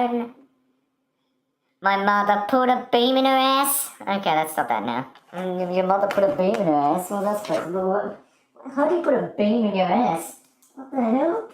kindergarten. My mother put a beam in her ass. Okay, let's stop that now. Your mother put a beam in her ass? Well, that's crazy. How do you put a beam in your ass? What the hell?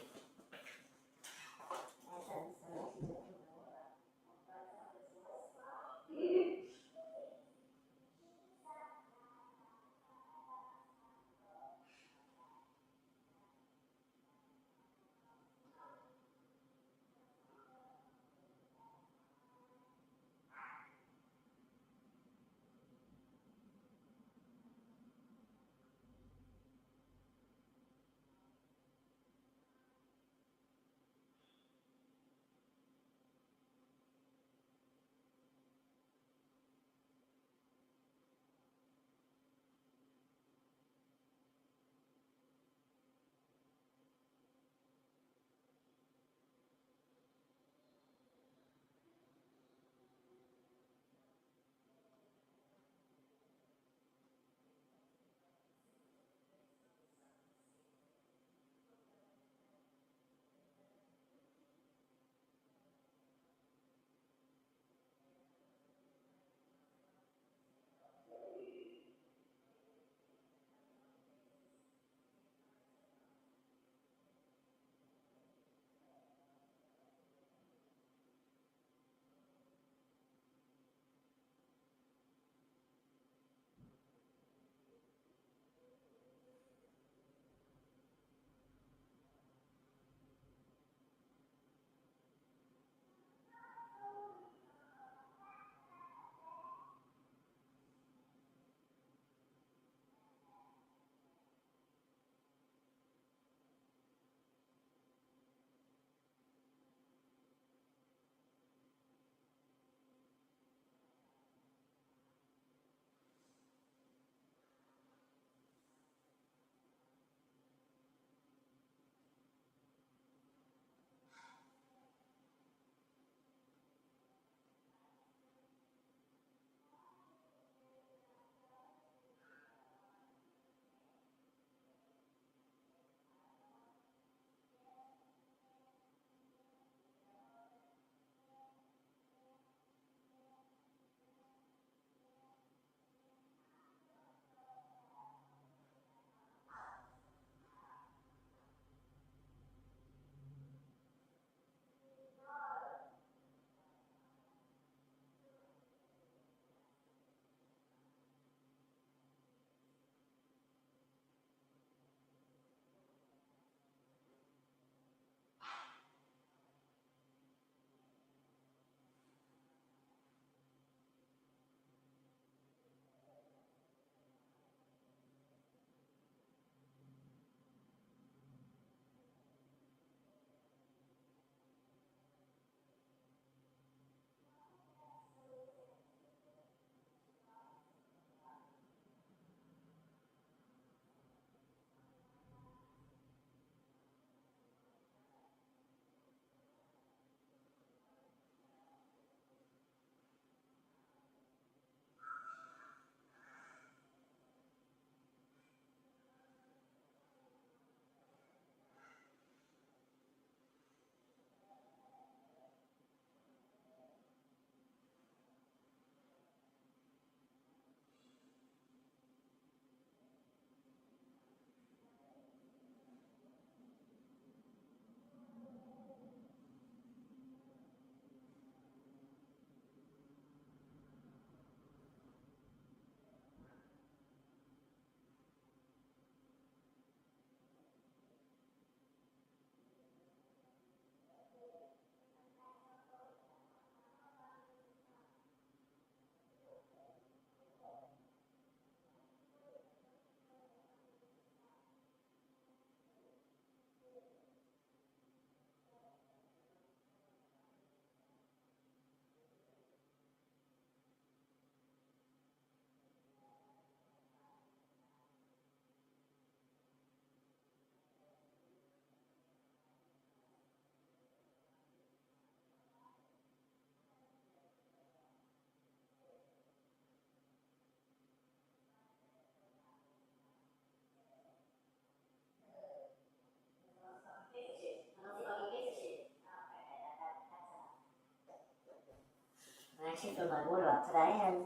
I actually filled my water up today, and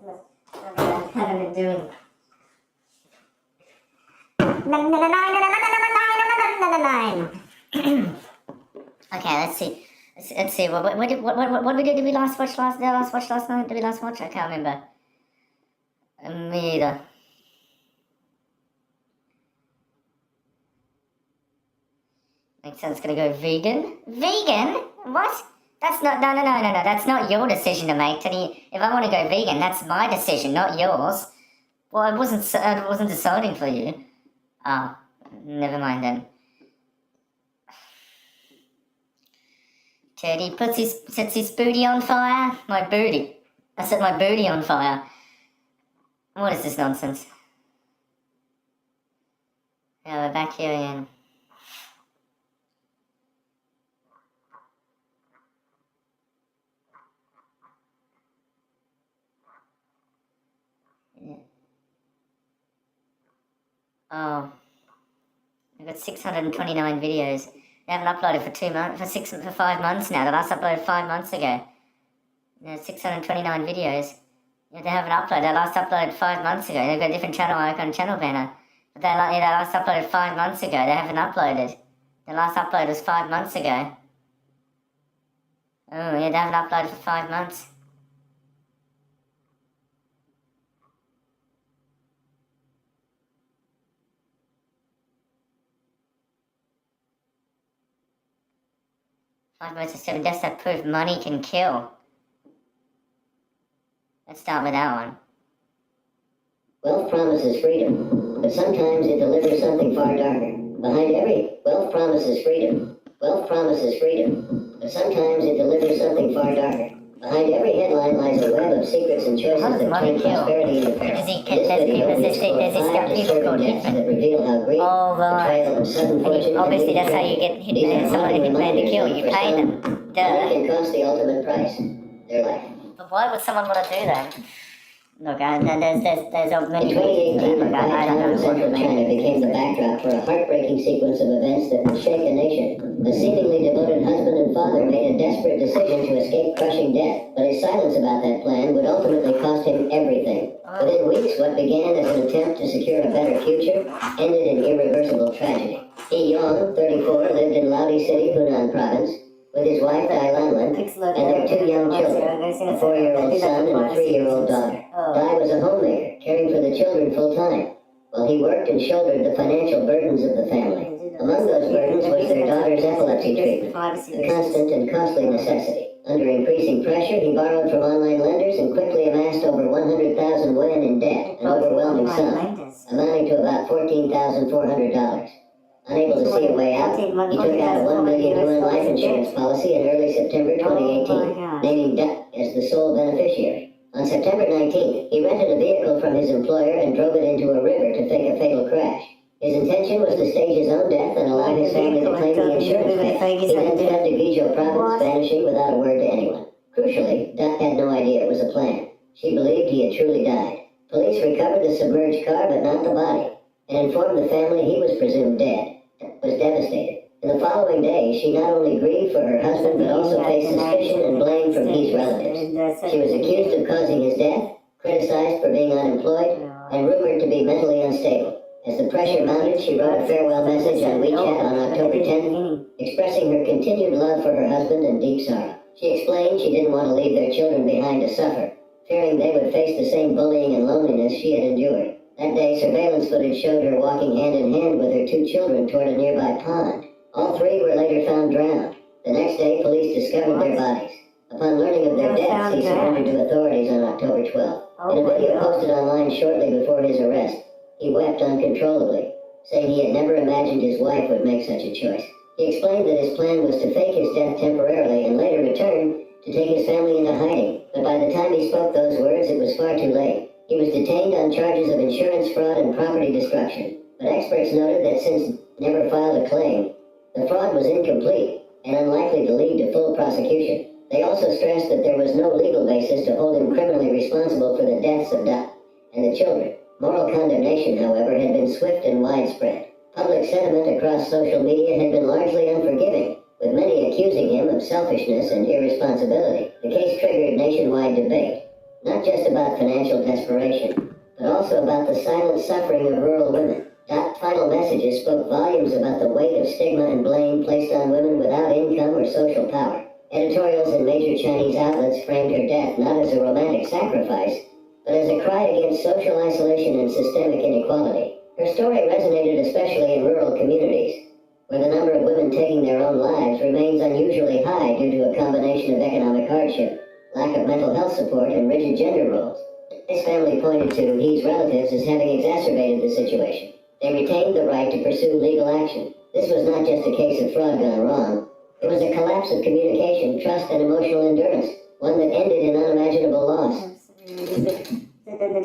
I haven't been doing. Okay, let's see. Let's see. What did we do? Did we last watch last night? Did we last watch? I can't remember. Me either. Makes sense. Gonna go vegan. Vegan? What? That's not. No. That's not your decision to make, Teddy. If I want to go vegan, that's my decision, not yours. Well, I wasn't deciding for you. Ah, never mind then. Teddy sets his booty on fire. My booty. I set my booty on fire. What is this nonsense? Yeah, we're back here again. Yeah. Oh. I've got 629 videos. They haven't uploaded for 5 months now. The last uploaded 5 months ago. There's 629 videos. Yeah, they haven't uploaded. They last uploaded 5 months ago. They've got a different channel icon, channel banner. But they last uploaded 5 months ago. They haven't uploaded. The last upload was 5 months ago. Oh, yeah, they haven't uploaded for 5 months. Five votes to 7 deaths that prove money can kill. Let's start with that one. Wealth promises freedom, but sometimes it delivers something far darker. Behind every wealth promises freedom. Wealth promises freedom, but sometimes it delivers something far darker. Behind every headline lies a web of secrets and choices that turn prosperity into peril. There's people called that reveal how greed, betrayal, and sudden fortune. Obviously, that's how you get someone who can plan to kill. You pay them. Duh. Can cost the ultimate price, their life. But why would someone want to do that? Look, there's many. In 2018, central China became the backdrop for a heartbreaking sequence of events that would shake a nation. The seemingly devoted husband and father made a desperate decision to escape crushing death, but his silence about that plan would ultimately cost him everything. Within weeks, what began as an attempt to secure a better future ended in irreversible tragedy. He Yong, 34, lived in Laodi City, Hunan Province, with his wife Dai Lanlin and their 2 young children, a 4-year-old son and a 3-year-old daughter. Dai was a homemaker, caring for the children full-time, while he worked and shouldered the financial burdens of the family. Among those burdens was their daughter's epilepsy treatment, a constant and costly necessity. Under increasing pressure, he borrowed from online lenders and quickly amassed over 100,000 yuan in debt, an overwhelming sum, amounting to about $14,400. Unable to see a way out, he took out a 1 million yuan life insurance policy in early September 2018, naming Duck as the sole beneficiary. On September 19th, he rented a vehicle from his employer and drove it into a river to fake a fatal crash. His intention was to stage his own death and allow his family to claim the insurance pay. He then fled to Guizhou province, vanishing without a word to anyone. Crucially, Duck had no idea it was a plan. She believed he had truly died. Police recovered the submerged car, but not the body, and informed the family he was presumed dead. Was devastated. In the following day, she not only grieved for her husband, but also faced suspicion and blame from his relatives. She was accused of causing his death, criticized for being unemployed, and rumored to be mentally unstable. As the pressure mounted, she wrote a farewell message on WeChat on October 10th, expressing her continued love for her husband and deep sorrow. She explained she didn't want to leave their children behind to suffer, fearing they would face the same bullying and loneliness she had endured. That day, surveillance footage showed her walking hand in hand with her 2 children toward a nearby pond. All 3 were later found drowned. The next day, police discovered their bodies. Upon learning of their deaths, he surrendered to authorities on October 12th. In a video posted online shortly before his arrest, he wept uncontrollably, saying he had never imagined his wife would make such a choice. He explained that his plan was to fake his death temporarily and later return to take his family into hiding. But by the time he spoke those words, it was far too late. He was detained on charges of insurance fraud and property destruction, but experts noted that since he never filed a claim, the fraud was incomplete and unlikely to lead to full prosecution. They also stressed that there was no legal basis to hold him criminally responsible for the deaths of Duck and the children. Moral condemnation, however, had been swift and widespread. Public sentiment across social media had been largely unforgiving, with many accusing him of selfishness and irresponsibility. The case triggered nationwide debate, not just about financial desperation, but also about the silent suffering of rural women. Final messages spoke volumes about the weight of stigma and blame placed on women without income or social power. Editorials in major Chinese outlets framed her death not as a romantic sacrifice, but as a cry against social isolation and systemic inequality. Her story resonated especially in rural communities, where the number of women taking their own lives remains unusually high due to a combination of economic hardship, lack of mental health support, and rigid gender roles. This family pointed to He's relatives as having exacerbated the situation. They retained the right to pursue legal action. This was not just a case of fraud gone wrong. It was a collapse of communication, trust, and emotional endurance, one that ended in unimaginable loss. In a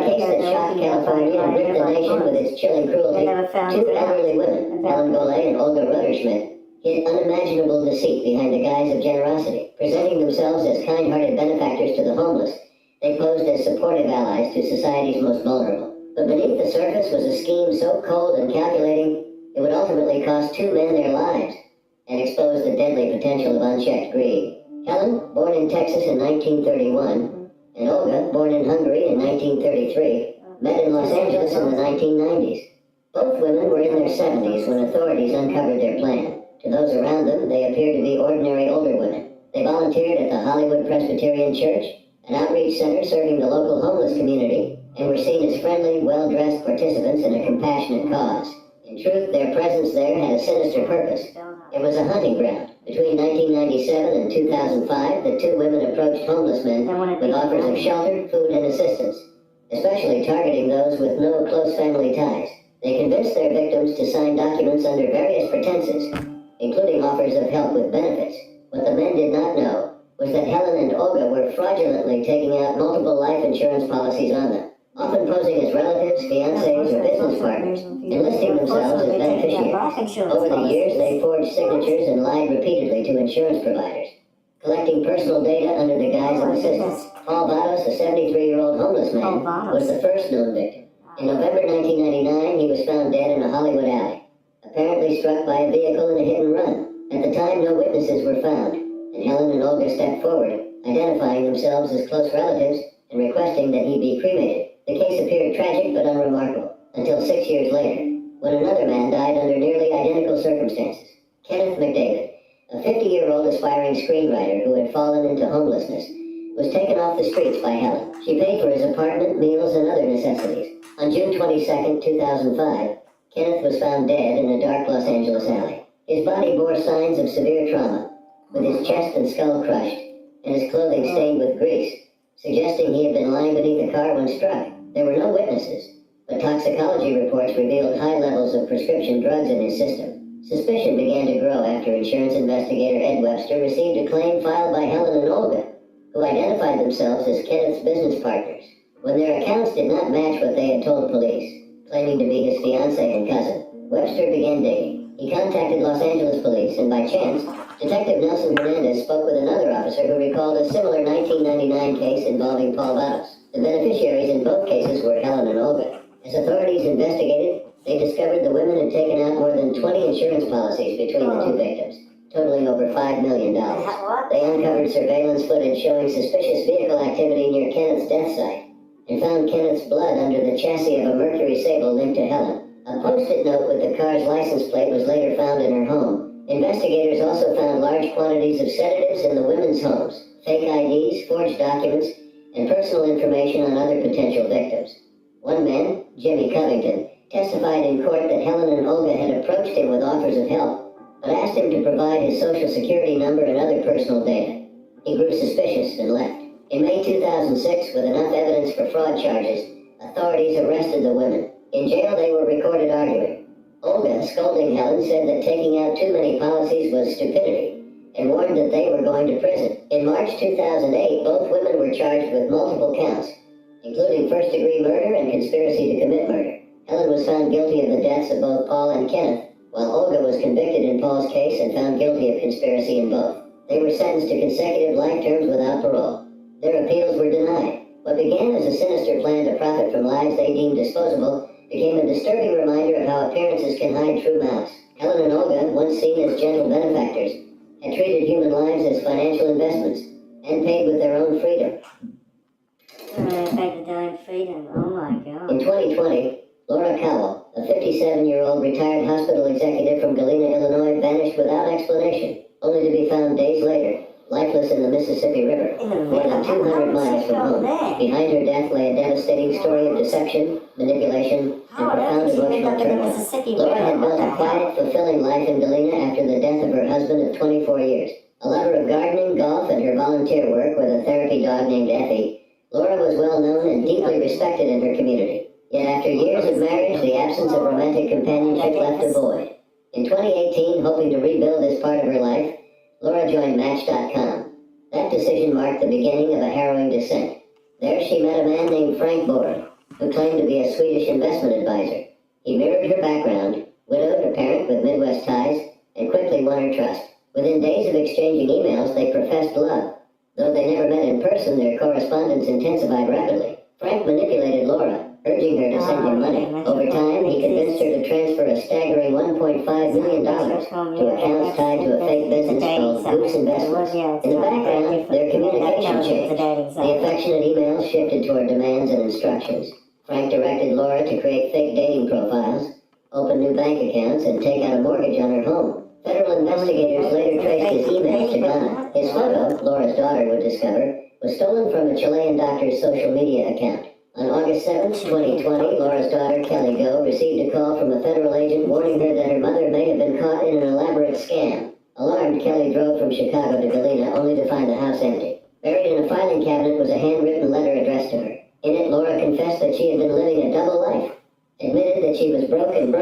case that shocked California and gripped the nation with its chilling cruelty, two elderly women, Helen Golay and Olga Rutterschmidt, hid unimaginable deceit behind the guise of generosity. Presenting themselves as kind-hearted benefactors to the homeless, they posed as supportive allies to society's most vulnerable. But beneath the surface was a scheme so cold and calculating, it would ultimately cost two men their lives and expose the deadly potential of unchecked greed. Helen, born in Texas in 1931, and Olga, born in Hungary in 1933, met in Los Angeles in the 1990s. Both women were in their 70s when authorities uncovered their plan. To those around them, they appeared to be ordinary older women. They volunteered at the Hollywood Presbyterian Church, an outreach center serving the local homeless community, and were seen as friendly, well-dressed participants in a compassionate cause. In truth, their presence there had a sinister purpose. It was a hunting ground. Between 1997 and 2005, the two women approached homeless men with offers of shelter, food, and assistance, especially targeting those with no close family ties. They convinced their victims to sign documents under various pretenses, including offers of help with benefits. What the men did not know was that Helen and Olga were fraudulently taking out multiple life insurance policies on them, often posing as relatives, fiancés, or business partners, enlisting themselves as beneficiaries. Over the years, they forged signatures and lied repeatedly to insurance providers, collecting personal data under the guise of assistance. Paul Vados, a 73-year-old homeless man, was the first known victim. In November 1999, he was found dead in a Hollywood alley, apparently struck by a vehicle in a hit and run. At the time, no witnesses were found, and Helen and Olga stepped forward, identifying themselves as close relatives and requesting that he be cremated. The case appeared tragic but unremarkable, until 6 years later, when another man died under nearly identical circumstances. Kenneth McDavid, a 50-year-old aspiring screenwriter who had fallen into homelessness, was taken off the streets by Helen. She paid for his apartment, meals, and other necessities. On June 22, 2005, Kenneth was found dead in a dark Los Angeles alley. His body bore signs of severe trauma, with his chest and skull crushed, and his clothing stained with grease, suggesting he had been lying beneath a car when struck. There were no witnesses, but toxicology reports revealed high levels of prescription drugs in his system. Suspicion began to grow after insurance investigator Ed Webster received a claim filed by Helen and Olga, who identified themselves as Kenneth's business partners. When their accounts did not match what they had told police, claiming to be his fiancée and cousin, Webster began digging. He contacted Los Angeles police, and by chance, Detective Nelson Hernandez spoke with another officer who recalled a similar 1999 case involving Paul Vados. The beneficiaries in both cases were Helen and Olga. As authorities investigated, they discovered the women had taken out more than 20 insurance policies between the two victims, totaling over $5 million. They uncovered surveillance footage showing suspicious vehicle activity near Kenneth's death site, and found Kenneth's blood under the chassis of a Mercury Sable linked to Helen. A post-it note with the car's license plate was later found in her home. Investigators also found large quantities of sedatives in the women's homes, fake IDs, forged documents, and personal information on other potential victims. One man, Jimmy Covington, testified in court that Helen and Olga had approached him with offers of help, but asked him to provide his social security number and other personal data. He grew suspicious and left. In May 2006, with enough evidence for fraud charges, authorities arrested the women. In jail, they were recorded arguing. Olga, scolding Helen, said that taking out too many policies was stupidity, and warned that they were going to prison. In March 2008, both women were charged with multiple counts, including first-degree murder and conspiracy to commit murder. Helen was found guilty of the deaths of both Paul and Kenneth, while Olga was convicted in Paul's case and found guilty of conspiracy in both. They were sentenced to consecutive life terms without parole. Their appeals were denied. What began as a sinister plan to profit from lives they deemed disposable became a disturbing reminder of how appearances can hide true malice. Helen and Olga, once seen as gentle benefactors, had treated human lives as financial investments and paid with their own freedom. Paid with their own freedom. Oh my God. In 2020, Laura Cowell, a 57-year-old retired hospital executive from Galena, Illinois, vanished without explanation, only to be found days later, lifeless in the Mississippi River, more than 200 miles from home. Behind her death lay a devastating story of deception, manipulation, and profound emotional turmoil. Laura had built a quiet, fulfilling life in Galena after the death of her husband of 24 years. A lover of gardening, golf, and her volunteer work with a therapy dog named Effie, Laura was well known and deeply respected in her community. Yet after years of marriage, the absence of romantic companionship left a void. In 2018, hoping to rebuild this part of her life, Laura joined Match.com. That decision marked the beginning of a harrowing descent. There she met a man named Frank Borg, who claimed to be a Swedish investment advisor. He mirrored her background, widowed, a parent with Midwest ties, and quickly won her trust. Within days of exchanging emails, they professed love. Though they never met in person, their correspondence intensified rapidly. Frank manipulated Laura, urging her to send him money. Over time, he convinced her to transfer a staggering $1.5 million to accounts tied to a fake business called Goose Investments. In the background, their communication changed. The affectionate emails shifted toward demands and instructions. Frank directed Laura to create fake dating profiles, open new bank accounts, and take out a mortgage on her home. Federal investigators later traced his emails to Ghana. His photo, Laura's daughter would discover, was stolen from a Chilean doctor's social media account. On August 7, 2020, Laura's daughter, Kelly Go, received a call from a federal agent warning her that her mother may have been caught in an elaborate scam. Alarmed, Kelly drove from Chicago to Galena, only to find the house empty. Buried in a filing cabinet was a handwritten letter addressed to her. In it, Laura confessed that she had been living a double life, admitted that she was broken,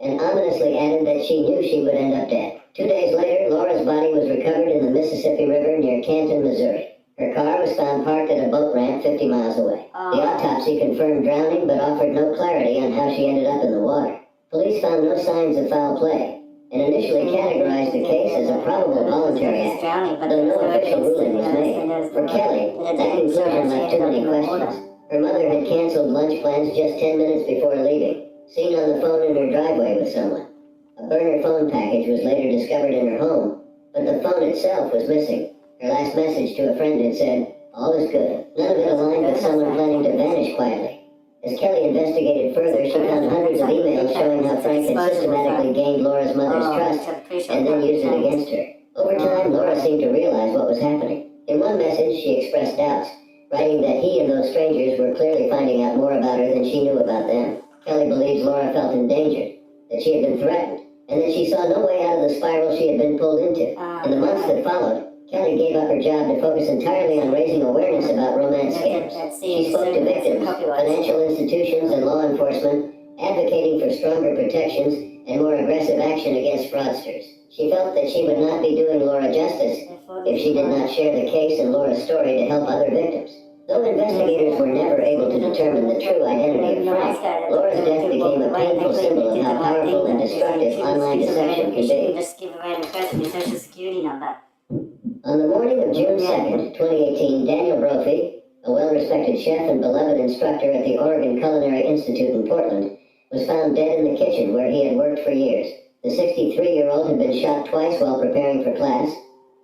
and ominously added that she knew she would end up dead. 2 days later, Laura's body was recovered in the Mississippi River near Canton, Missouri. Her car was found parked at a boat ramp 50 miles away. The autopsy confirmed drowning, but offered no clarity on how she ended up in the water. Police found no signs of foul play, and initially categorized the case as a probable voluntary act, though no official ruling was made. For Kelly, that conclusion left too many questions. Her mother had canceled lunch plans just 10 minutes before leaving, seen on the phone in her driveway with someone. A burner phone package was later discovered in her home, but the phone itself was missing. Her last message to a friend had said, "All is good." None of it aligned with someone planning to vanish quietly. As Kelly investigated further, she found hundreds of emails showing how Frank had systematically gained Laura's mother's trust and then used it against her. Over time, Laura seemed to realize what was happening. In one message, she expressed doubts, writing that he and those strangers were clearly finding out more about her than she knew about them. Kelly believes Laura felt endangered, that she had been threatened, and that she saw no way out of the spiral she had been pulled into. In the months that followed, Kelly gave up her job to focus entirely on raising awareness about romance scams. She spoke to victims, financial institutions, and law enforcement, advocating for stronger protections and more aggressive action against fraudsters. She felt that she would not be doing Laura justice if she did not share the case and Laura's story to help other victims. Though investigators were never able to determine the true identity of Frank, Laura's death became a painful symbol of how powerful and destructive online deception can be. Just give a random person your social security number. On the morning of June 2nd, 2018, Daniel Brophy, a well-respected chef and beloved instructor at the Oregon Culinary Institute in Portland, was found dead in the kitchen where he had worked for years. The 63-year-old had been shot twice while preparing for class,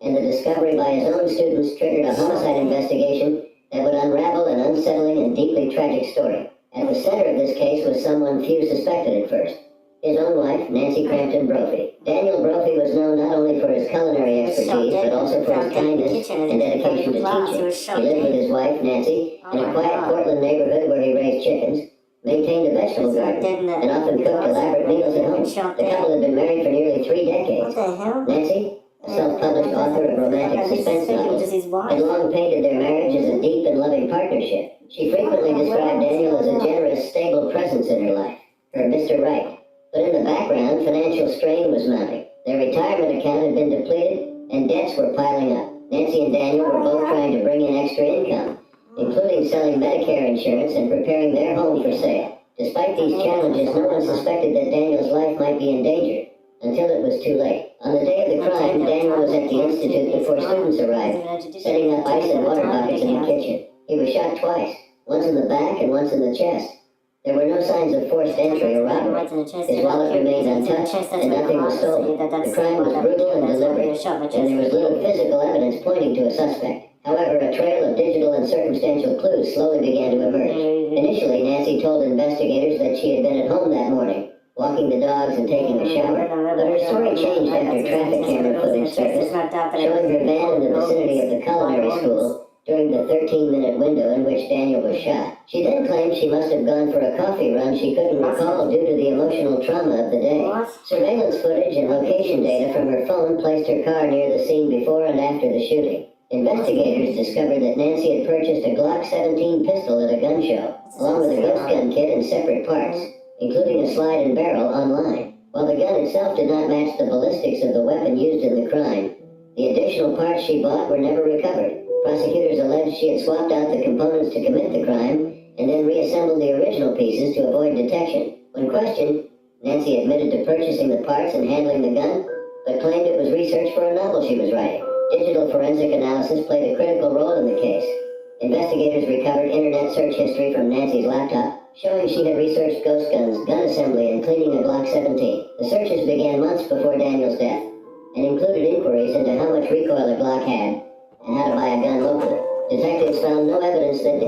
and the discovery by his own students triggered a homicide investigation that would unravel an unsettling and deeply tragic story. At the center of this case was someone few suspected at first: his own wife, Nancy Crampton Brophy. Daniel Brophy was known not only for his culinary expertise, but also for his kindness and dedication to teaching. He lived with his wife, Nancy, in a quiet Portland neighborhood where he raised chickens, maintained a vegetable garden, and often cooked elaborate meals at home. The couple had been married for nearly 3 decades. Nancy, a self-published author of romantic suspense novels, had long painted their marriage as a deep and loving partnership. She frequently described Daniel as a generous, stable presence in her life, her Mr. Right. But in the background, financial strain was mounting. Their retirement account had been depleted, and debts were piling up. Nancy and Daniel were both trying to bring in extra income, including selling Medicare insurance and preparing their home for sale. Despite these challenges, no one suspected that Daniel's life might be endangered, until it was too late. On the day of the crime, Daniel was at the Institute before students arrived, setting up ice and water buckets in the kitchen. He was shot twice, once in the back and once in the chest. There were no signs of forced entry or robbery. His wallet remained untouched, and nothing was stolen. The crime was brutal and deliberate, and there was little physical evidence pointing to a suspect. However, a trail of digital and circumstantial clues slowly began to emerge. Initially, Nancy told investigators that she had been at home that morning, walking the dogs and taking a shower, but her story changed after traffic camera footage surfaced, showing her van in the vicinity of the culinary school during the 13-minute window in which Daniel was shot. She then claimed she must have gone for a coffee run she couldn't recall due to the emotional trauma of the day. Surveillance footage and location data from her phone placed her car near the scene before and after the shooting. Investigators discovered that Nancy had purchased a Glock 17 pistol at a gun show, along with a ghost gun kit in separate parts, including a slide and barrel online. While the gun itself did not match the ballistics of the weapon used in the crime, the additional parts she bought were never recovered. Prosecutors alleged she had swapped out the components to commit the crime and then reassembled the original pieces to avoid detection. When questioned, Nancy admitted to purchasing the parts and handling the gun, but claimed it was research for a novel she was writing. Digital forensic analysis played a critical role in the case. Investigators recovered internet search history from Nancy's laptop, showing she had researched ghost guns, gun assembly, and cleaning a Glock 17. The searches began months before Daniel's death, and included inquiries into how much recoil a Glock had, and how to buy a gun locally. Detectives found no evidence that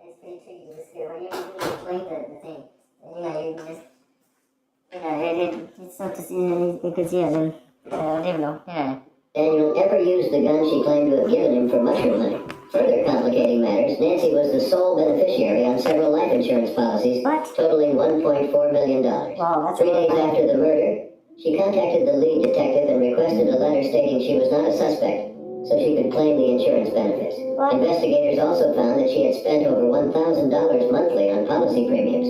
It's pretty tricky to scale. When you explain the thing, you can just, it's not just, because, libro, Daniel ever used the gun she claimed to have given him for mushroom hunting. Further complicating matters, Nancy was the sole beneficiary on several life insurance policies, totaling $1.4 million. Wow, that's 3 days after the murder, she contacted the lead detective and requested a letter stating she was not a suspect, so she could claim the insurance benefits. Investigators also found that she had spent over $1,000 monthly on policy premiums,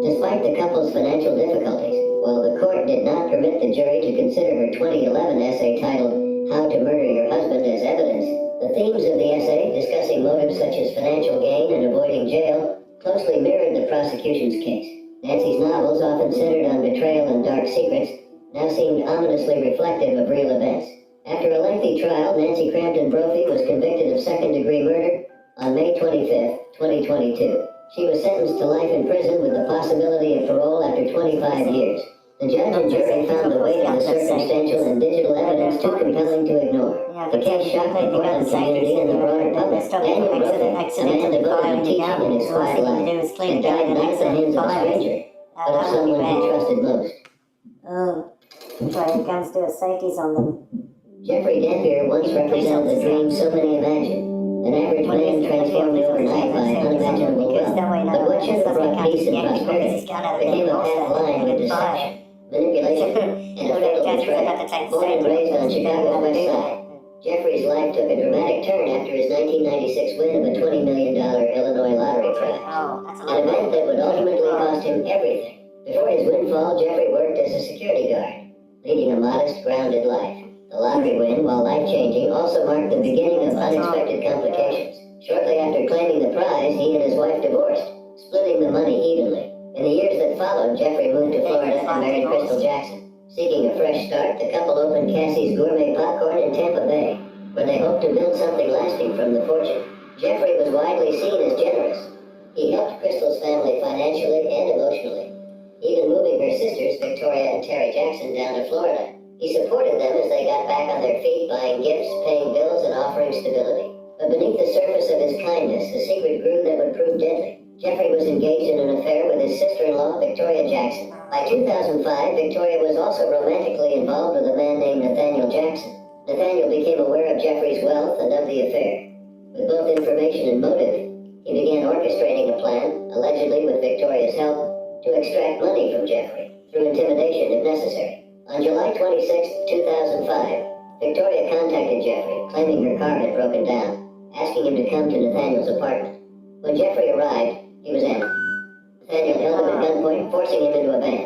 despite the couple's financial difficulties. While the court did not permit the jury to consider her 2011 essay titled How to Murder Your Husband as evidence, the themes of the essay, discussing motives such as financial gain and avoiding jail, closely mirrored the prosecution's case. Nancy's novels, often centered on betrayal and dark secrets, now seemed ominously reflective of real events. After a lengthy trial, Nancy Crampton Brophy was convicted of second-degree murder on May 25, 2022. She was sentenced to life in prison with the possibility of parole after 25 years. The judge and jury found the weight of the circumstantial and digital evidence too compelling to ignore. The case shocked the Portland community and the broader public. Daniel Brophy, a man devoted to teaching in his quiet life, had died not at the hands of a stranger, but of someone he trusted most. Guns do safeties on them. Jeffrey Dampier once represented the dream so many imagined. An average man transformed overnight by unimaginable wealth. But what should have brought peace and prosperity became a path lined with deception, manipulation, and a fatal betrayal. Born and raised on Chicago's West Side, Jeffrey's life took a dramatic turn after his 1996 win of a $20 million Illinois lottery prize. An event that would ultimately cost him everything. Before his windfall, Jeffrey worked as a security guard, leading a modest, grounded life. The lottery win, while life-changing, also marked the beginning of unexpected complications. Shortly after claiming the prize, he and his wife divorced, splitting the money evenly. In the years that followed, Jeffrey moved to Florida and married Crystal Jackson. Seeking a fresh start, the couple opened Cassie's Gourmet Popcorn in Tampa Bay, where they hoped to build something lasting from the fortune. Jeffrey was widely seen as generous. He helped Crystal's family financially and emotionally, even moving her sisters, Victoria and Terry Jackson, down to Florida. He supported them as they got back on their feet, buying gifts, paying bills, and offering stability. But beneath the surface of his kindness, a secret grew that would prove deadly. Jeffrey was engaged in an affair with his sister-in-law, Victoria Jackson. By 2005, Victoria was also romantically involved with a man named Nathaniel Jackson. Nathaniel became aware of Jeffrey's wealth and of the affair. With both information and motive, he began orchestrating a plan, allegedly with Victoria's help, to extract money from Jeffrey, through intimidation if necessary. On July 26, 2005, Victoria contacted Jeffrey, claiming her car had broken down, asking him to come to Nathaniel's apartment. When Jeffrey arrived, he was angry. Nathaniel held him at gunpoint, forcing him into a van.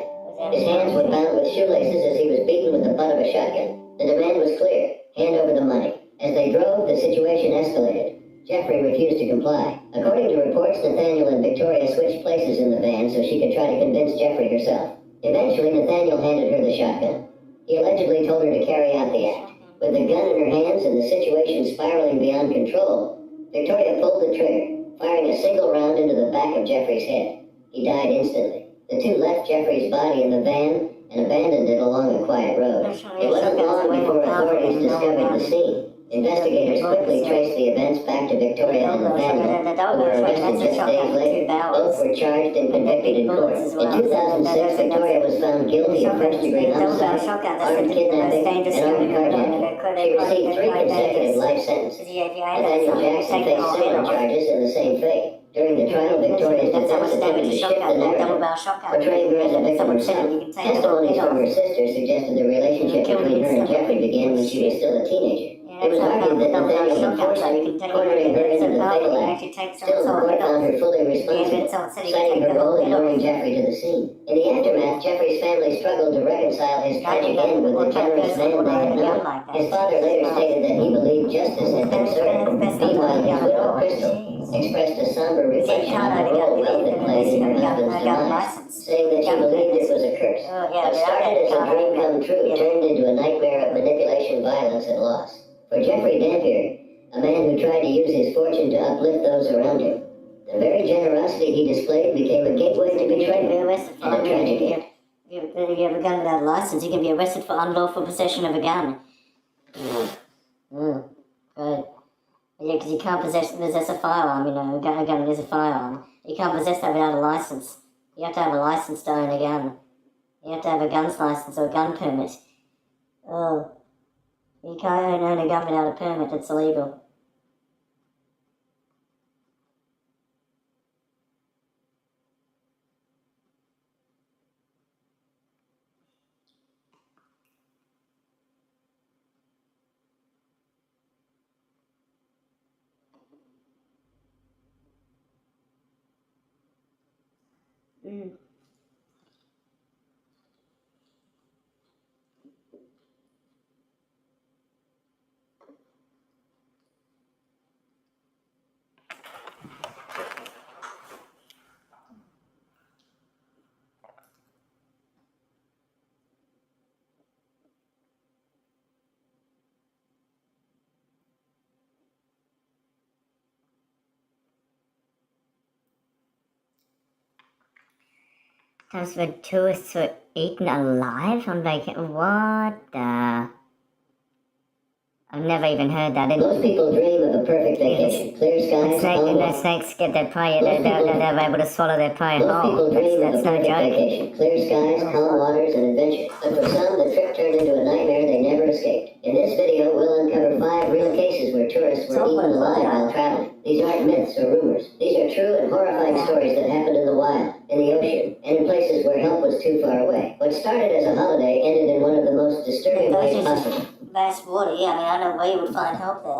His hands were bound with shoelaces as he was beaten with the butt of a shotgun. The demand was clear: hand over the money. As they drove, the situation escalated. Jeffrey refused to comply. According to reports, Nathaniel and Victoria switched places in the van so she could try to convince Jeffrey herself. Eventually, Nathaniel handed her the shotgun. He allegedly told her to carry out the act. With the gun in her hands and the situation spiraling beyond control, Victoria pulled the trigger, firing a single round into the back of Jeffrey's head. He died instantly. The two left Jeffrey's body in the van and abandoned it along a quiet road. It wasn't long before authorities discovered the scene. Investigators quickly traced the events back to Victoria and Nathaniel, who were arrested just days later. Both were charged and convicted in court. In 2006, Victoria was found guilty of first-degree homicide, armed kidnapping, and armed carjacking. She received 3 consecutive life sentences. Nathaniel Jackson faced similar charges in the same fate. During the trial, Victoria's defense attempted to shift the narrative, portraying her as a victim herself. Testimonies from her sister suggested the relationship between her and Jeffrey began when she was still a teenager. It was argued that Nathaniel had forced her, cornering her into the fatal act. Still, the court found her fully responsible, citing her role in luring Jeffrey to the scene. In the aftermath, Jeffrey's family struggled to reconcile his tragic end with the generous man they had known. His father later stated that he believed justice had been served. Meanwhile, his widow, Crystal, expressed a somber reflection on the role wealth had played in her husband's demise, saying that she believed it was a curse. What started as a dream come true turned into a nightmare of manipulation, violence, and loss. For Jeffrey Dampier, a man who tried to use his fortune to uplift those around him, the very generosity he displayed became a gateway to betrayal and a tragic end. If you have a gun without a license, you can be arrested for unlawful possession of a gun. Good. Yeah, because you can't possess a firearm, you know, a gun is a firearm. You can't possess that without a license. You have to have a license to own a gun. You have to have a gun's license or a gun permit. Oh. You can't own a gun without a permit, it's illegal. Times when tourists were eaten alive on vacation. What the? I've never even heard that. Most people dream of a perfect vacation. Clear skies, calm The snakes get their prey, they're able to swallow their prey Most people whole. dream of a That's no perfect joke. vacation. Clear skies, calm waters, and adventure. But for some, the trip turned into a nightmare they never escaped. In this video, we'll uncover 5 real cases where tourists were eaten alive while traveling. These aren't myths or rumors. These are true and horrifying stories that happened in the wild, in the ocean, and in places where help was too far away. What started as a holiday ended in one of the most disturbing ways possible. Vast water, yeah, I mean, I don't know where you would find help there.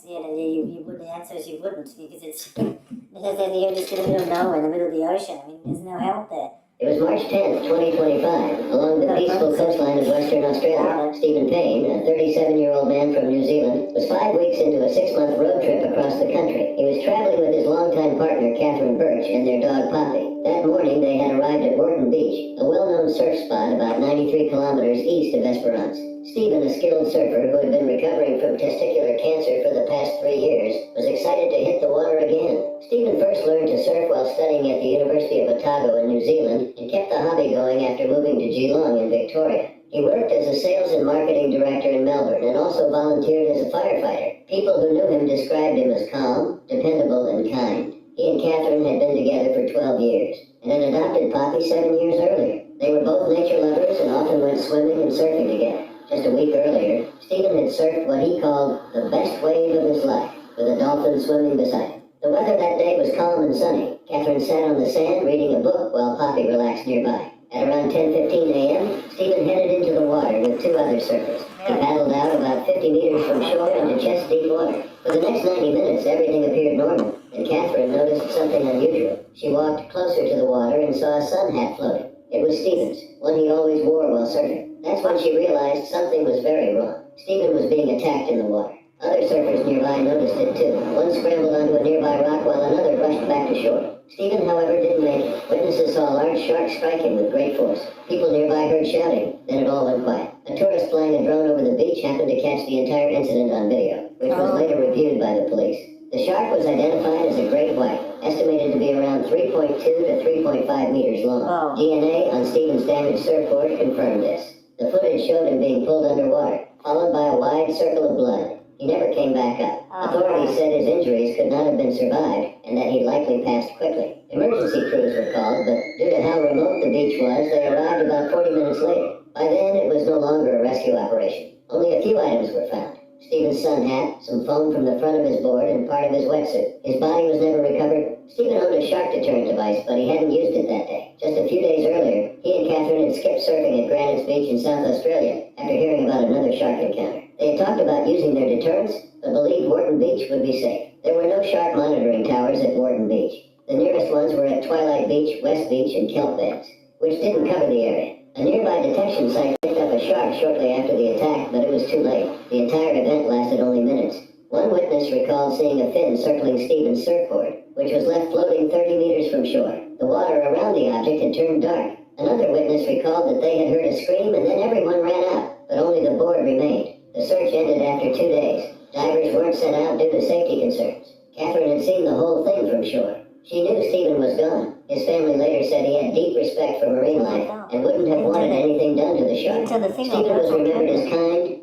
You would, the answer is you wouldn't, because you're just in the middle of nowhere, in the middle of the ocean. I mean, there's no help there. It was March 10th, 2025, along the peaceful coastline of Western Australia. Stephen Payne, a 37-year-old man from New Zealand, was 5 weeks into a 6-month road trip across the country. He was traveling with his longtime partner, Catherine Birch, and their dog, Poppy. That morning, they had arrived at Wharton Beach, a well-known surf spot about 93 kilometers east of Esperance. Stephen, a skilled surfer who had been recovering from testicular cancer for the past 3 years, was excited to hit the water again. Stephen first learned to surf while studying at the University of Otago in New Zealand and kept the hobby going after moving to Geelong in Victoria. He worked as a sales and marketing director in Melbourne and also volunteered as a firefighter. People who knew him described him as calm, dependable, and kind. He and Catherine had been together for 12 years and had adopted Poppy 7 years earlier. They were both nature lovers and often went swimming and surfing together. Just a week earlier, Stephen had surfed what he called the best wave of his life, with a dolphin swimming beside him. The weather that day was calm and sunny. Catherine sat on the sand reading a book while Poppy relaxed nearby. At around 10:15 a.m., Stephen headed into the water with 2 other surfers. He paddled out about 50 meters from shore into chest-deep water. For the next 90 minutes, everything appeared normal, and Catherine noticed something unusual. She walked closer to the water and saw a sun hat floating. It was Stephen's, one he always wore while surfing. That's when she realized something was very wrong. Stephen was being attacked in the water. Other surfers nearby noticed it too. One scrambled onto a nearby rock while another rushed back to shore. Stephen, however, didn't make it. Witnesses saw a large shark strike him with great force. People nearby heard shouting. Then it all went quiet. A tourist flying a drone over the beach happened to catch the entire incident on video, which was later reviewed by the police. The shark was identified as a great white, estimated to be around 3.2 to 3.5 meters long. DNA on Stephen's damaged surfboard confirmed this. The footage showed him being pulled underwater, followed by a wide circle of blood. He never came back up. Authorities said his injuries could not have been survived and that he'd likely passed quickly. Emergency crews were called, but due to how remote the beach was, they arrived about 40 minutes later. By then, it was no longer a rescue operation. Only a few items were found. Stephen's sun hat, some foam from the front of his board, and part of his wetsuit. His body was never recovered. Stephen owned a shark deterrent device, but he hadn't used it that day. Just a few days earlier, he and Catherine had skipped surfing at Granite's Beach in South Australia after hearing about another shark encounter. They had talked about using their deterrents, but believed Wharton Beach would be safe. There were no shark monitoring towers at Wharton Beach. The nearest ones were at Twilight Beach, West Beach, and Kelp Beds, which didn't cover the area. A nearby detection site picked up a shark shortly after the attack, but it was too late. The entire event lasted only minutes. One witness recalled seeing a fin circling Stephen's surfboard, which was left floating 30 meters from shore. The water around the object had turned dark. Another witness recalled that they had heard a scream and then everyone ran out, but only the board remained. The search ended after 2 days. Divers weren't sent out due to safety concerns. Catherine had seen the whole thing from shore. She knew Stephen was gone. His family later said he had deep respect for marine life and wouldn't have wanted anything done to the shark. Stephen was remembered as kind.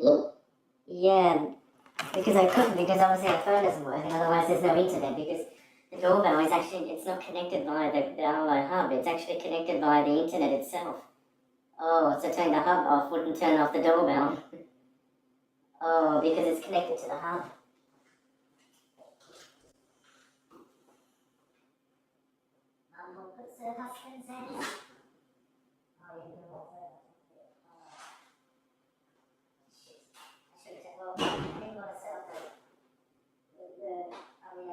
Yeah, because I couldn't, because obviously our phone doesn't work, and otherwise there's no internet, because the doorbell is actually, it's not connected via the online hub, it's actually connected via the internet itself. Oh, so turning the hub off wouldn't turn off the doorbell. Oh, because it's connected to the hub. Mum puts her husband's hands. Oh, you can walk there. Shit. I should have said, well, I didn't want to set up I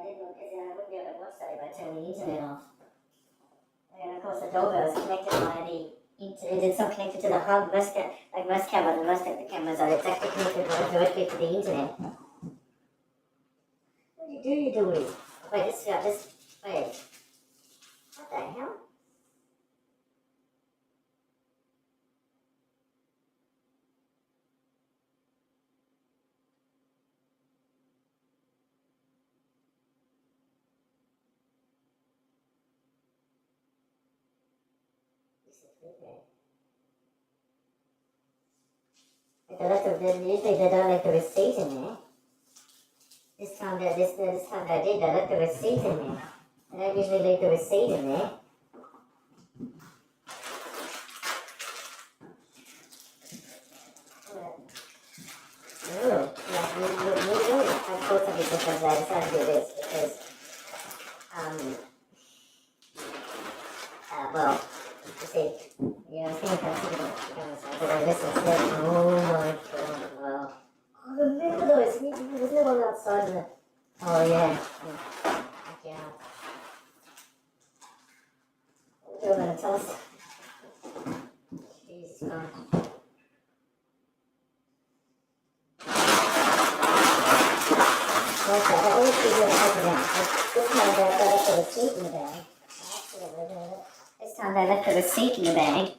didn't want, because I wouldn't be able to watch that if I turned the internet off. And of course the doorbell is connected via the internet, it's not connected to the hub, like most cameras, and most of the cameras are, it's actually connected directly to the internet. What do you do? Wait, wait. What the hell? Usually they don't leave the receipt in there. This time they did, they left the receipt in there. They don't usually leave the receipt in there. Oh, yeah, you I thought something different there. I decided to do this because, well, you see, yeah, I think I'm thinking of this instead. Oh my god, well. Oh, remember those, there's no one outside of the, oh yeah, yeah. They're going to tell us, Okay, I always do it over down. This time I left the receipt in the bag. This time I left the receipt in the bag.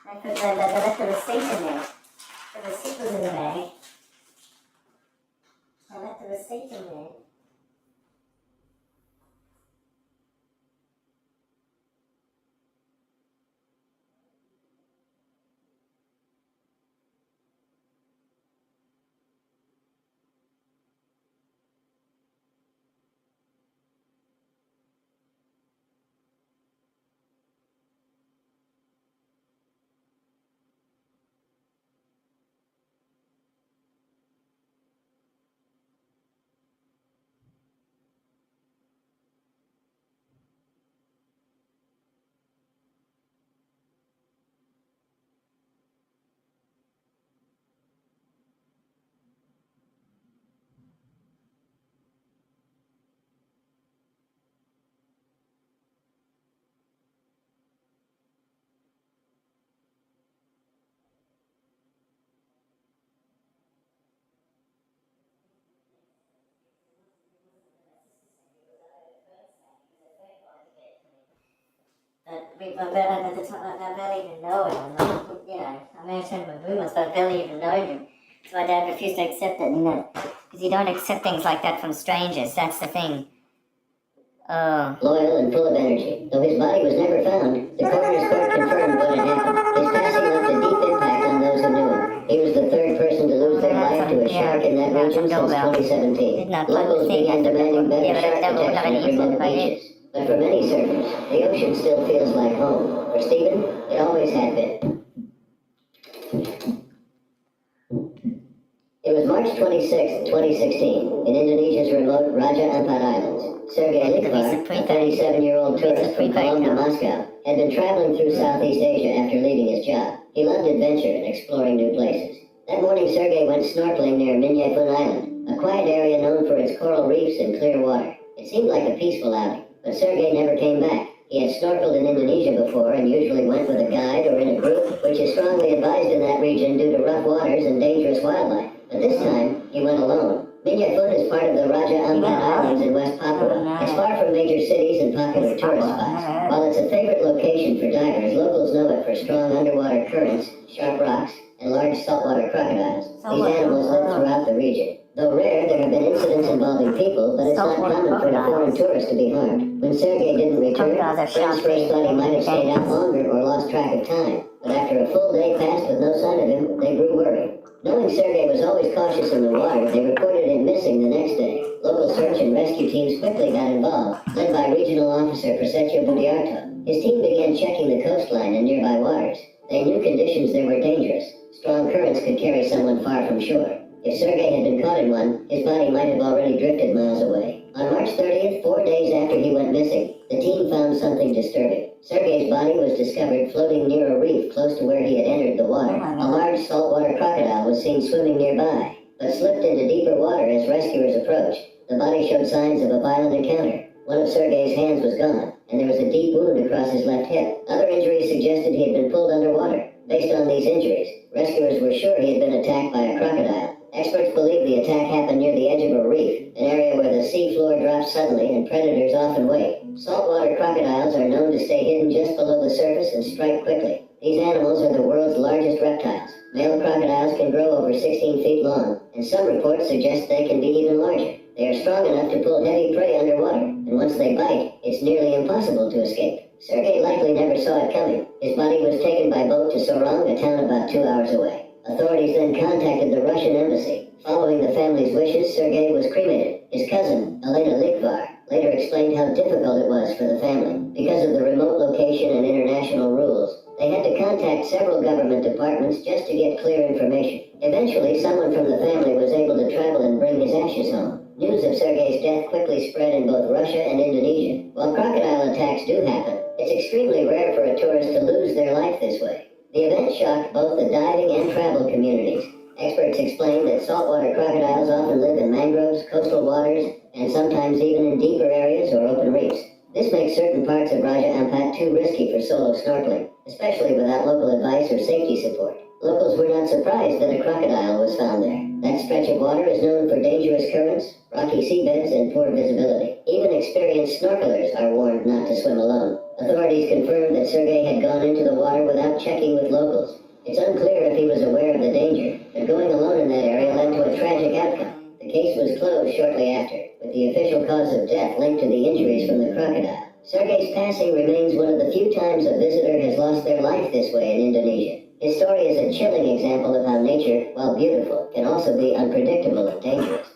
I left the receipt in there. The receipt was in the bag. I left the receipt in there. I barely even know him. You know, I mentioned my rumors, but I barely even know him. So my dad refused to accept it, because you don't accept things like that from strangers. That's the thing. Oh. Loyal and full of energy. Though his body was never found, the coroner's court confirmed what had happened. His passing left a deep impact on those who knew him. He was the third person to lose their life to a shark in that region since 2017. Locals began demanding better shark protection at remote beaches. But for many surfers, the ocean still feels like home. For Stephen, it always had been. It was March 26, 2016, in Indonesia's remote Raja Ampat Islands. Sergei Likvar, a 37-year-old tourist from Cologne to Moscow, had been traveling through Southeast Asia after leaving his job. He loved adventure and exploring new places. That morning, Sergei went snorkeling near Minyafun Island, a quiet area known for its coral reefs and clear water. It seemed like a peaceful outing, but Sergei never came back. He had snorkeled in Indonesia before and usually went with a guide or in a group, which is strongly advised in that region due to rough waters and dangerous wildlife. But this time, he went alone. Minyafun is part of the Raja Ampat Islands in West Papua. It's far from major cities and popular tourist spots. While it's a favorite location for divers, locals know it for strong underwater currents, sharp rocks, and large saltwater crocodiles. These animals live throughout the region. Though rare, there have been incidents involving people, but it's not common for a foreign tourist to be harmed. When Sergei didn't return, friends first thought he might have stayed out longer or lost track of time. But after a full day passed with no sign of him, they grew worried. Knowing Sergei was always cautious in the water, they reported him missing the next day. Local search and rescue teams quickly got involved, led by Regional Officer Prasetyo Budiarto. His team began checking the coastline and nearby waters. They knew conditions there were dangerous. Strong currents could carry someone far from shore. If Sergei had been caught in one, his body might have already drifted miles away. On March 30th, 4 days after he went missing, the team found something disturbing. Sergei's body was discovered floating near a reef close to where he had entered the water. A large saltwater crocodile was seen swimming nearby, but slipped into deeper water as rescuers approached. The body showed signs of a violent encounter. One of Sergei's hands was gone, and there was a deep wound across his left hip. Other injuries suggested he had been pulled underwater. Based on these injuries, rescuers were sure he had been attacked by a crocodile. Experts believe the attack happened near the edge of a reef, an area where the sea floor drops suddenly and predators often wait. Saltwater crocodiles are known to stay hidden just below the surface and strike quickly. These animals are the world's largest reptiles. Male crocodiles can grow over 16 feet long, and some reports suggest they can be even larger. They are strong enough to pull heavy prey underwater, and once they bite, it's nearly impossible to escape. Sergei likely never saw it coming. His body was taken by boat to Sorong, a town about 2 hours away. Authorities then contacted the Russian embassy. Following the family's wishes, Sergei was cremated. His cousin, Elena Likvar, later explained how difficult it was for the family. Because of the remote location and international rules, they had to contact several government departments just to get clear information. Eventually, someone from the family was able to travel and bring his ashes home. News of Sergei's death quickly spread in both Russia and Indonesia. While crocodile attacks do happen, it's extremely rare for a tourist to lose their life this way. The event shocked both the diving and travel communities. Experts explained that saltwater crocodiles often live in mangroves, coastal waters, and sometimes even in deeper areas or open reefs. This makes certain parts of Raja Ampat too risky for solo snorkeling, especially without local advice or safety support. Locals were not surprised that a crocodile was found there. That stretch of water is known for dangerous currents, rocky seabeds, and poor visibility. Even experienced snorkelers are warned not to swim alone. Authorities confirmed that Sergei had gone into the water without checking with locals. It's unclear if he was aware of the danger, but going alone in that area led to a tragic outcome. The case was closed shortly after, with the official cause of death linked to the injuries from the crocodile. Sergei's passing remains one of the few times a visitor has lost their life this way in Indonesia. His story is a chilling example of how nature, while beautiful, can also be unpredictable and dangerous.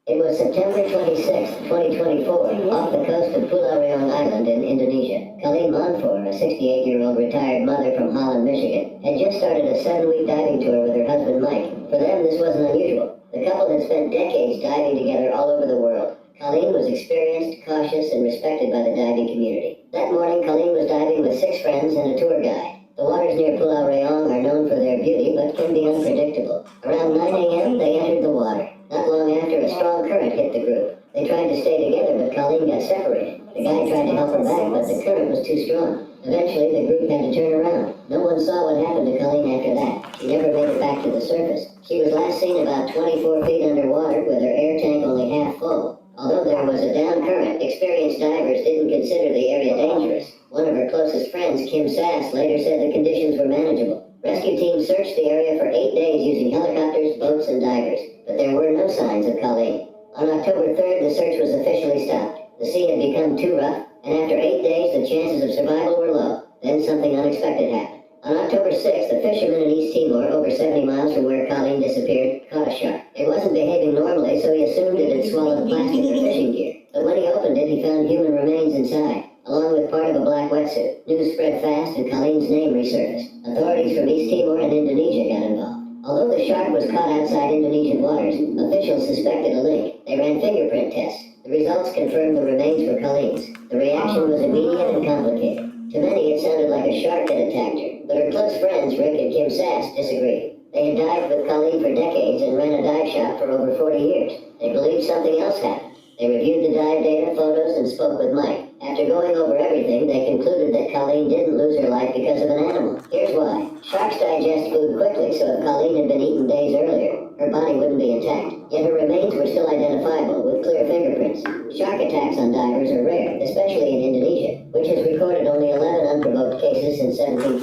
It was September 26, 2024, off the coast of Pulau Riau Island in Indonesia. Colleen Monfort, a 68-year-old retired mother from Holland, Michigan, had just started a 7-week diving tour with her husband Mike. For them, this wasn't unusual. The couple had spent decades diving together all over the world. Colleen was experienced, cautious, and respected by the diving community. That morning, Colleen was diving with 6 friends and a tour guide. The waters near Pulau Riau are known for their beauty, but can be unpredictable. Around 9 a.m., they entered the water. Not long after, a strong current hit the group. They tried to stay together, but Colleen got separated. The guy tried to help her back, but the current was too strong. Eventually, the group had to turn around. No one saw what happened to Colleen after that. She never made it back to the surface. She was last seen about 24 feet underwater, with her air tank only half full. Although there was a down current, experienced divers didn't consider the area dangerous. One of her closest friends, Kim Sass, later said the conditions were manageable. Rescue teams searched the area for 8 days using helicopters, boats, and divers, but there were no signs of Colleen. On October 3rd, the search was officially stopped. The sea had become too rough, and after 8 days, the chances of survival were low. Then something unexpected happened. On October 6th, a fisherman in East Timor, over 70 miles from where Colleen disappeared, caught a shark. It wasn't behaving normally, so he assumed it had swallowed plastic or fishing gear. But when he opened it, he found human remains inside, along with part of a black wetsuit. News spread fast, and Colleen's name resurfaced. Authorities from East Timor and Indonesia got involved. Although the shark was caught outside Indonesian waters, officials suspected a link. They ran fingerprint tests. The results confirmed the remains were Colleen's. The reaction was immediate and complicated. To many, it sounded like a shark had attacked her, but her close friends, Rick and Kim Sass, disagreed. They had dived with Colleen for decades and ran a dive shop for over 40 years. They believed something else happened. They reviewed the dive data, photos, and spoke with Mike. After going over everything, they concluded that Colleen didn't lose her life because of an animal. Here's why. Sharks digest food quickly, so if Colleen had been eaten days earlier, her body wouldn't be intact. Yet her remains were still identifiable, with clear fingerprints. Shark attacks on divers are rare, especially in Indonesia, which has recorded only 11 unprovoked cases since 1749,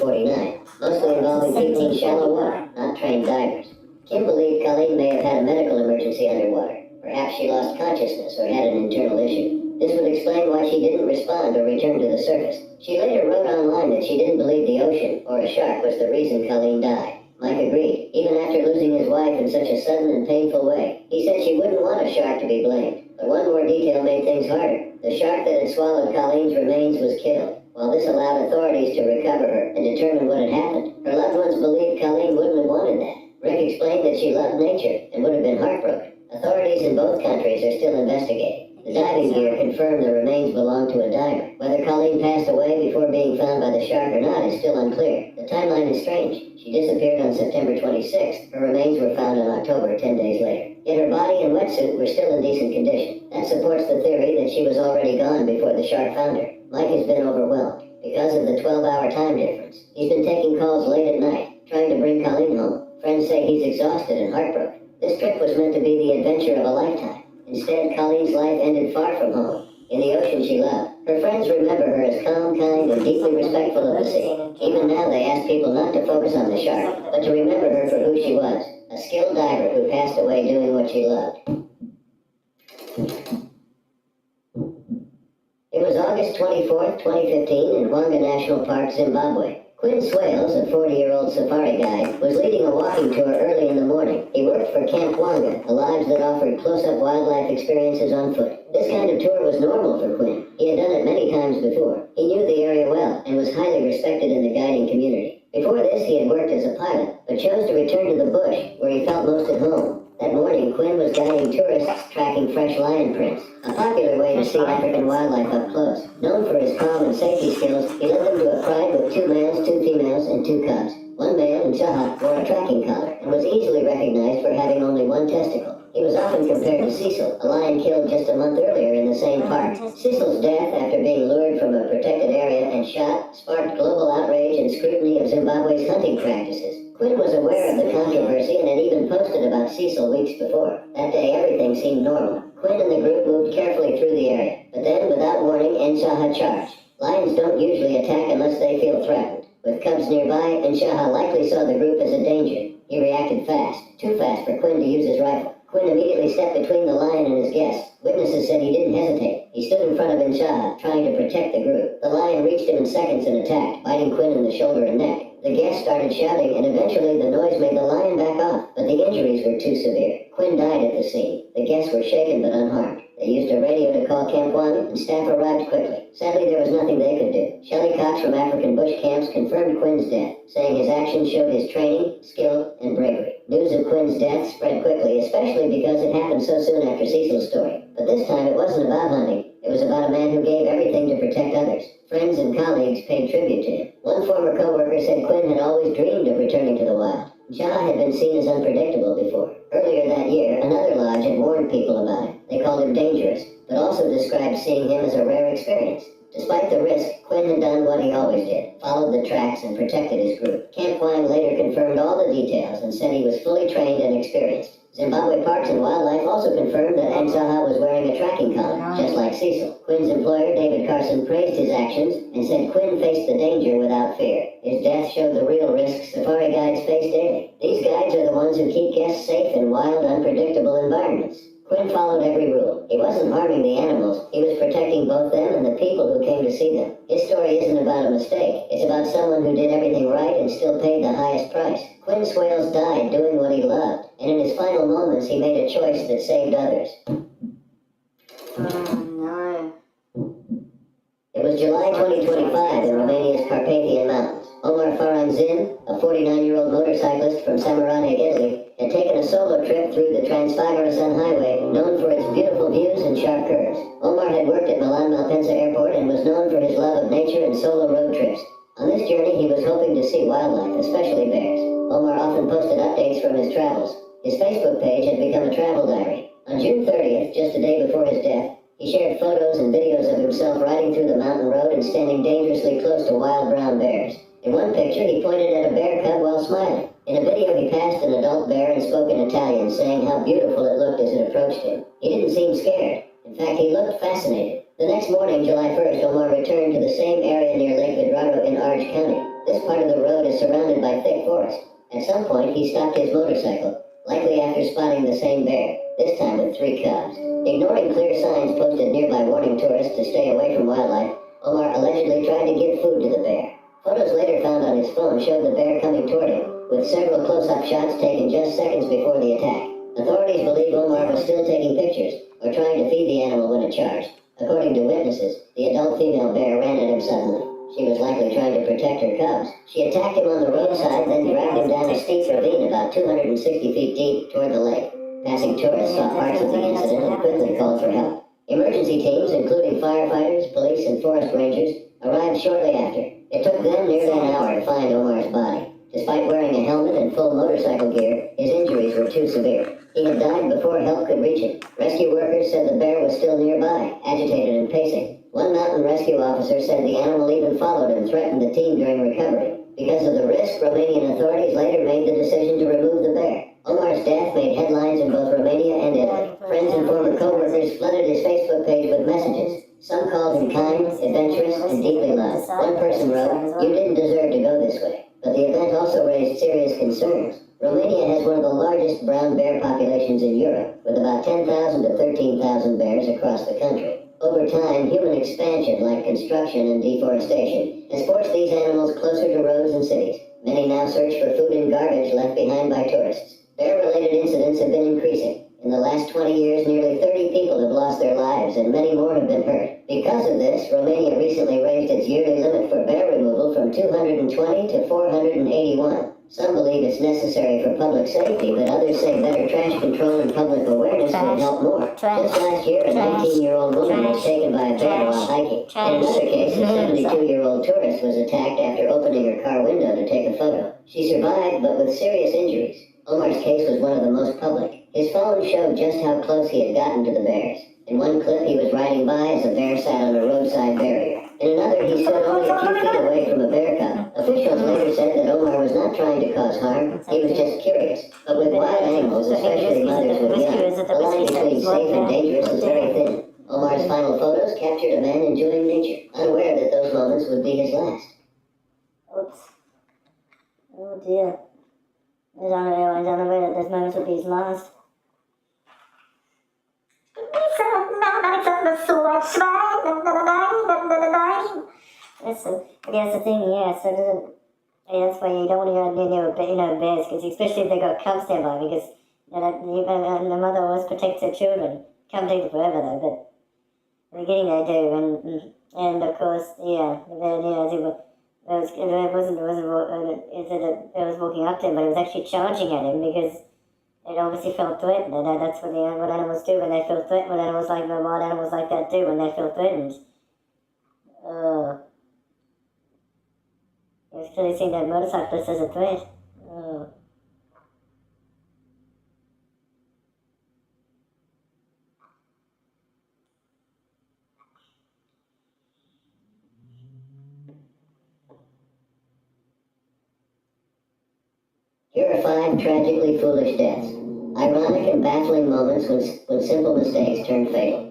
mostly involving people in shallow water, not trained divers. Kim believed Colleen may have had a medical emergency underwater. Perhaps she lost consciousness or had an internal issue. This would explain why she didn't respond or return to the surface. She later wrote online that she didn't believe the ocean or a shark was the reason Colleen died. Mike agreed, even after losing his wife in such a sudden and painful way. He said she wouldn't want a shark to be blamed. But one more detail made things harder. The shark that had swallowed Colleen's remains was killed. While this allowed authorities to recover her and determine what had happened, her loved ones believed Colleen wouldn't have wanted that. Rick explained that she loved nature and would have been heartbroken. Authorities in both countries are still investigating. The diving gear confirmed the remains belonged to a diver. Whether Colleen passed away before being found by the shark or not is still unclear. The timeline is strange. She disappeared on September 26th. Her remains were found in October, 10 days later. Yet her body and wetsuit were still in decent condition. That supports the theory that she was already gone before the shark found her. Mike has been overwhelmed because of the 12-hour time difference. He's been taking calls late at night, trying to bring Colleen home. Friends say he's exhausted and heartbroken. This trip was meant to be the adventure of a lifetime. Instead, Colleen's life ended far from home, in the ocean she loved. Her friends remember her as calm, kind, and deeply respectful of the sea. Even now, they ask people not to focus on the shark, but to remember her for who she was, a skilled diver who passed away doing what she loved. It was August 24th, 2015, in Hwanga National Park, Zimbabwe. Quinn Swales, a 40-year-old safari guide, was leading a walking tour early in the morning. He worked for Camp Hwanga, a lodge that offered close-up wildlife experiences on foot. This kind of tour was normal for Quinn. He had done it many times before. He knew the area well and was highly respected in the guiding community. Before this, he had worked as a pilot, but chose to return to the bush, where he felt most at home. That morning, Quinn was guiding tourists tracking fresh lion prints, a popular way to see African wildlife up close. Known for his calm and safety skills, he led them to a pride with 2 males, 2 females, and 2 cubs. One male in Shaha wore a tracking collar and was easily recognized for having only one testicle. He was often compared to Cecil, a lion killed just a month earlier in the same park. Cecil's death, after being lured from a protected area and shot, sparked global outrage and scrutiny of Zimbabwe's hunting practices. Quinn was aware of the controversy and had even posted about Cecil weeks before. That day, everything seemed normal. Quinn and the group moved carefully through the area, but then, without warning, Nshaha charged. Lions don't usually attack unless they feel threatened. With cubs nearby, Nshaha likely saw the group as a danger. He reacted fast, too fast for Quinn to use his rifle. Quinn immediately stepped between the lion and his guests. Witnesses said he didn't hesitate. He stood in front of Nshaha, trying to protect the group. The lion reached him in seconds and attacked, biting Quinn in the shoulder and neck. The guests started shouting, and eventually the noise made the lion back off, but the injuries were too severe. Quinn died at the scene. The guests were shaken but unharmed. They used a radio to call Camp 1, and staff arrived quickly. Sadly, there was nothing they could do. Shelley Cox from African Bush Camps confirmed Quinn's death, saying his actions showed his training, skill, and bravery. News of Quinn's death spread quickly, especially because it happened so soon after Cecil's story. But this time it wasn't about hunting. It was about a man who gave everything to protect others. Friends and colleagues paid tribute to him. One former co-worker said Quinn had always dreamed of returning to the wild. Shaw had been seen as unpredictable before. Earlier that year, another lodge had warned people about him. They called him dangerous, but also described seeing him as a rare experience. Despite the risk, Quinn had done what he always did, followed the tracks and protected his group. Camp Wang later confirmed all the details and said he was fully trained and experienced. Zimbabwe Parks and Wildlife also confirmed that Nsaha was wearing a tracking collar, just like Cecil. Quinn's employer, David Carson, praised his actions and said Quinn faced the danger without fear. His death showed the real risks safari guides face daily. These guides are the ones who keep guests safe in wild, unpredictable environments. Quinn followed every rule. He wasn't harming the animals. He was protecting both them and the people who came to see them. His story isn't about a mistake. It's about someone who did everything right and still paid the highest price. Quinn Swales died doing what he loved, and in his final moments he made a choice that saved others. Oh no. It was July 2025 in Romania's Carpathian Mountains. Omar Faranzin, a 49-year-old motorcyclist from Samarate, Italy, had taken a solo trip through the Trans-Fagara-Sun Highway, known for its beautiful views and sharp curves. Omar had worked at Milan Malpensa Airport and was known for his love of nature and solo road trips. On this journey, he was hoping to see wildlife, especially bears. Omar often posted updates from his travels. His Facebook page had become a travel diary. On June 30th, just a day before his death, he shared photos and videos of himself riding through the mountain road and standing dangerously close to wild brown bears. In one picture, he pointed at a bear cub while smiling. In a video, he passed an adult bear and spoke in Italian, saying how beautiful it looked as it approached him. He didn't seem scared. In fact, he looked fascinated. The next morning, July 1st, Omar returned to the same area near Lake Vidrado in Arj County. This part of the road is surrounded by thick forest. At some point, he stopped his motorcycle, likely after spotting the same bear, this time with 3 cubs. Ignoring clear signs posted nearby warning tourists to stay away from wildlife, Omar allegedly tried to give food to the bear. Photos later found on his phone showed the bear coming toward him, with several close-up shots taken just seconds before the attack. Authorities believe Omar was still taking pictures, or trying to feed the animal when it charged. According to witnesses, the adult female bear ran at him suddenly. She was likely trying to protect her cubs. She attacked him on the roadside, then dragged him down a steep ravine about 260 feet deep toward the lake. Passing tourists saw parts of the incident and quickly called for help. Emergency teams, including firefighters, police, and forest rangers, arrived shortly after. It took them nearly an hour to find Omar's body. Despite wearing a helmet and full motorcycle gear, his injuries were too severe. He had died before help could reach him. Rescue workers said the bear was still nearby, agitated and pacing. One mountain rescue officer said the animal even followed and threatened the team during recovery. Because of the risk, Romanian authorities later made the decision to remove the bear. Omar's death made headlines in both Romania and Italy. Friends and former co-workers flooded his Facebook page with messages. Some called him kind, adventurous, and deeply loved. One person wrote, "You didn't deserve to go this way." But the event also raised serious concerns. Romania has one of the largest brown bear populations in Europe, with about 10,000 to 13,000 bears across the country. Over time, human expansion, like construction and deforestation, has forced these animals closer to roads and cities. Many now search for food and garbage left behind by tourists. Bear-related incidents have been increasing. In the last 20 years, nearly 30 people have lost their lives, and many more have been hurt. Because of this, Romania recently raised its yearly limit for bear removal from 220 to 481. Some believe it's necessary for public safety, but others say better trash control and public awareness would help more. trash. Just last year, a Trash. 19-year-old woman was Trash. taken by a bear while Trash. hiking. Trash. In another case, a 72-year-old tourist was attacked after opening her car window to take a photo. She survived, but with serious injuries. Omar's case was one of the most public. His phone showed just how close he had gotten to the bears. In one clip, he was riding by as a bear sat on a roadside barrier. In another, he stood only a few feet away from a bear cub. Officials later said that Omar was not trying to cause harm. He was just curious. But with wild animals, especially mothers with young, the line between safe and dangerous is very thin. Omar's final photos captured a man enjoying nature, unaware that those moments would be his last. Oops. Oh dear. I was unaware that those moments would be his last. That's the thing, yeah, so that's why you don't want to go near bears, because especially if they got cubs nearby, because the mother always protects her children. Can't take it forever though, but at the beginning they do, and of course, yeah, it was walking up to him, but it was actually charging at him because it obviously felt threatened, and that's what animals do when they feel threatened. What animals like wild animals like that do when they feel threatened. He was clearly seeing that motorcyclist as a threat. Here are 5 tragically foolish deaths. Ironic and baffling moments when simple mistakes turn fatal.